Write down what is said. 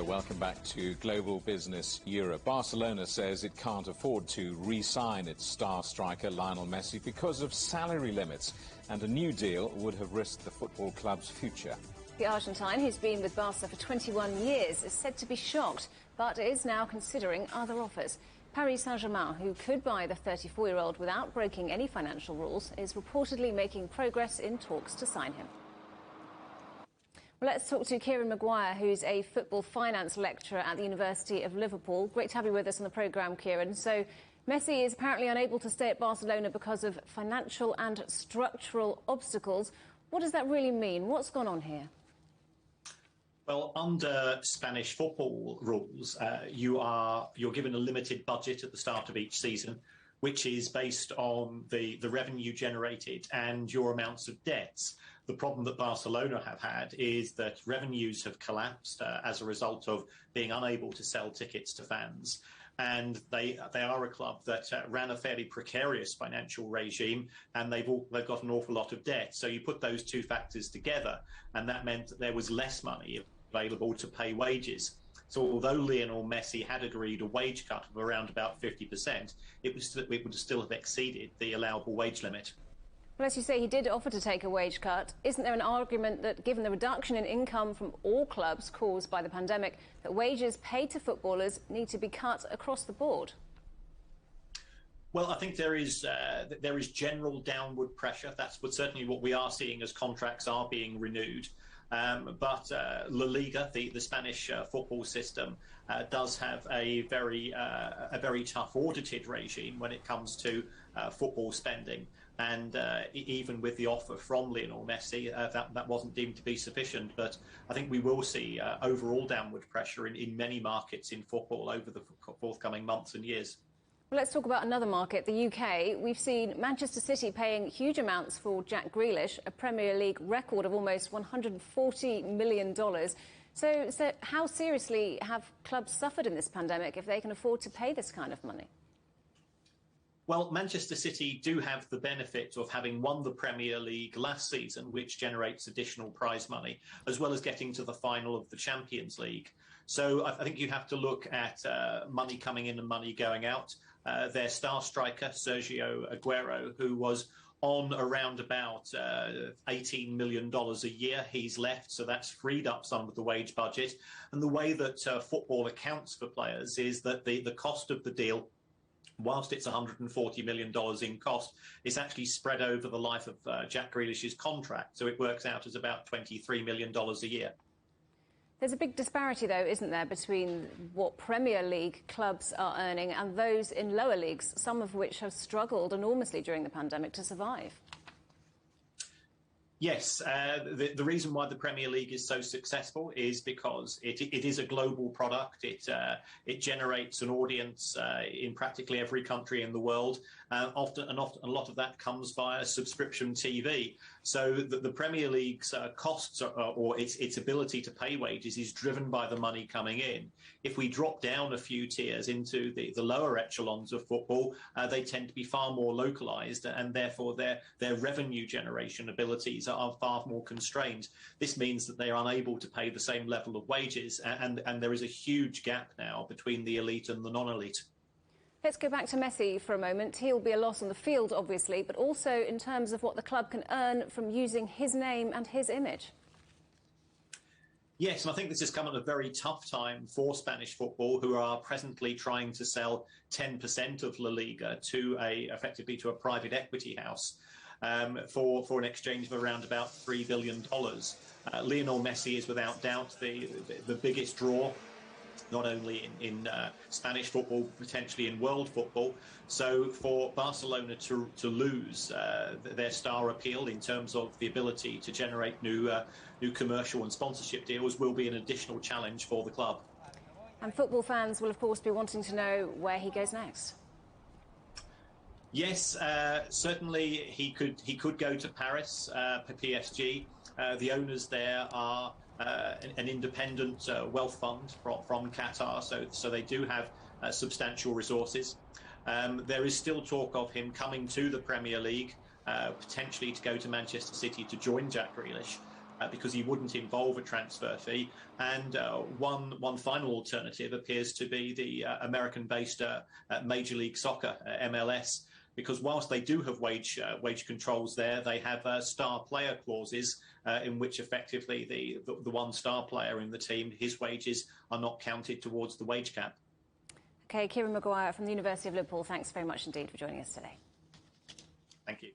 welcome back to Global Business Europe. Barcelona says it can't afford to re-sign its star striker Lionel Messi because of salary limits, and a new deal would have risked the football club's future. The Argentine, who's been with Barca for 21 years, is said to be shocked, but is now considering other offers. Paris Saint-Germain, who could buy the 34-year-old without breaking any financial rules, is reportedly making progress in talks to sign him. Well, let's talk to Kieran Maguire, who's a football finance lecturer at the University of Liverpool. Great to have you with us on the programme, Kieran. So, Messi is apparently unable to stay at Barcelona because of financial and structural obstacles. What does that really mean? What's gone on here? Well, under Spanish football rules, you're given a limited budget at the start of each season, which is based on the revenue generated and your amounts of debts. The problem that Barcelona have had is that revenues have collapsed as a result of being unable to sell tickets to fans. And they are a club that ran a fairly precarious financial regime, and they've got an awful lot of debt. So you put those two factors together, and that meant that there was less money available to pay wages. So although Lionel Messi had agreed a wage cut of around about 50%, it would still have exceeded the allowable wage limit. Well, as you say, he did offer to take a wage cut. Isn't there an argument that, given the reduction in income from all clubs caused by the pandemic, that wages paid to footballers need to be cut across the board? Well, I think there is general downward pressure. That's certainly what we are seeing as contracts are being renewed. But La Liga, the Spanish football system, does have a very tough audited regime when it comes to football spending. And even with the offer from Lionel Messi, that wasn't deemed to be sufficient. But I think we will see overall downward pressure in many markets in football over the forthcoming months and years. Well, let's talk about another market, the UK. We've seen Manchester City paying huge amounts for Jack Grealish, a Premier League record of almost $140 million. So how seriously have clubs suffered in this pandemic if they can afford to pay this kind of money? Well, Manchester City do have the benefit of having won the Premier League last season, which generates additional prize money, as well as getting to the final of the Champions League. So I think you have to look at money coming in and money going out. Their star striker, Sergio Aguero, who was on around about $18 million a year. He's left, so that's freed up some of the wage budget. And the way that football accounts for players is that the cost of the deal, whilst it's $140 million in cost, it's actually spread over the life of Jack Grealish's contract. So it works out as about $23 million a year. There's a big disparity, though, isn't there, between what Premier League clubs are earning and those in lower leagues, some of which have struggled enormously during the pandemic to survive? Yes, the reason why the Premier League is so successful is because it is a global product. It generates an audience in practically every country in the world. Often a lot of that comes via subscription TV. So the Premier League's costs or its ability to pay wages is driven by the money coming in. If we drop down a few tiers into the lower echelons of football, they tend to be far more localised, and therefore their revenue generation abilities are far more constrained. This means that they are unable to pay the same level of wages, and there is a huge gap now between the elite and the non-elite. Let's go back to Messi for a moment. He'll be a loss on the field, obviously, but also in terms of what the club can earn from using his name and his image. Yes, and I think this has come at a very tough time for Spanish football, who are presently trying to sell 10% of La Liga effectively to a private equity house for an exchange of around about $3 billion. Lionel Messi is without doubt the biggest draw, not only in Spanish football, potentially in world football. So for Barcelona to lose their star appeal in terms of the ability to generate new commercial and sponsorship deals will be an additional challenge for the club. And football fans will, of course, be wanting to know where he goes next. Yes, certainly he could go to Paris, PSG. The owners there are an independent wealth fund from Qatar, so they do have substantial resources. There is still talk of him coming to the Premier League, potentially to go to Manchester City to join Jack Grealish. because he wouldn't involve a transfer fee. And one final alternative appears to be the American-based Major League Soccer, MLS, because whilst they do have wage controls there, they have star player clauses in which effectively the one star player in the team, his wages are not counted towards the wage cap. OK, Kieran Maguire from the University of Liverpool, thanks very much indeed for joining us today. Thank you.